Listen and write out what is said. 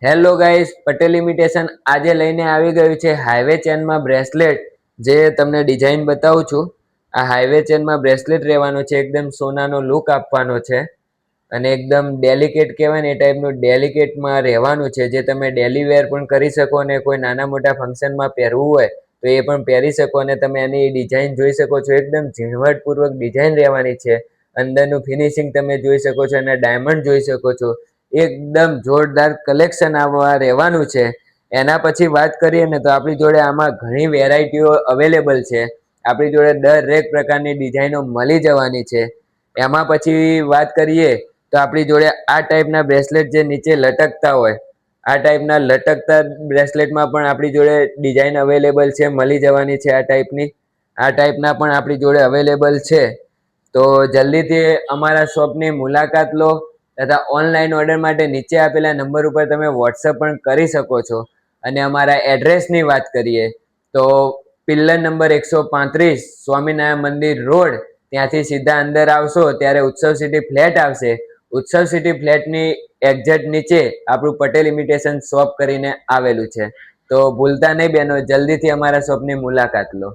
Hello guys, Patel imitation આજે લઈને આવી ગયું છે હાઈવે ચેનમાં બ્રેસલેટ. જે તમને ડિઝાઇન બતાવું છું. આ હાઈવે ચેનમાં બ્રેસલેટ રહેવાનું છે, એકદમ સોનાનો લુક આપવાનો છે અને એકદમ ડેલિકેટ કહેવાય ને એ ટાઈપનું ડેલિકેટમાં રહેવાનું છે, જે તમે ડેલી વેર પણ કરી શકો અને કોઈ નાના મોટા ફંક્શનમાં પહેરવું હોય તો એ પણ પહેરી શકો. અને તમે એની ડિઝાઇન જોઈ શકો છો, એકદમ ઝીણવટપૂર્વક ડિઝાઇન રહેવાની છે. અંદરનું ફિનિશિંગ તમે જોઈ શકો છો અને ડાયમંડ જોઈ શકો છો. એકદમ જોરદાર કલેક્શન આવવા રહેવાનું છે. એના પછી વાત કરીએ ને તો આપણી જોડે આમાં ઘણી વેરાયટીઓ અવેલેબલ છે. આપણી જોડે દરેક પ્રકારની ડિઝાઇનો મળી જવાની છે. એમાં પછી વાત કરીએ તો આપણી જોડે આ ટાઈપના બ્રેસલેટ જે નીચે લટકતા હોય, આ ટાઈપના લટકતા બ્રેસલેટમાં પણ આપણી જોડે ડિઝાઇન અવેલેબલ છે, મળી જવાની છે. આ ટાઈપના પણ આપણી જોડે અવેલેબલ છે. તો જલ્દીથી અમારા શોપની મુલાકાત લો તથા ઓનલાઈન ઓર્ડર માટે નીચે આપેલા નંબર ઉપર તમે વોટ્સઅપ પણ કરી શકો છો. અને અમારા એડ્રેસની વાત કરીએ તો પિલ્લર નંબર 135 સ્વામિનારાયણ મંદિર રોડ, ત્યાંથી સીધા અંદર આવશો ત્યારે ઉત્સવ સિટી ફ્લેટ આવશે. ઉત્સવ સિટી ફ્લેટની એક્ઝેક્ટ નીચે આપણું પટેલ ઇમિટેશન શોપ કરીને આવેલું છે. તો ભૂલતા નહીં બહેનો, જલ્દીથી અમારા શોપની મુલાકાત લો.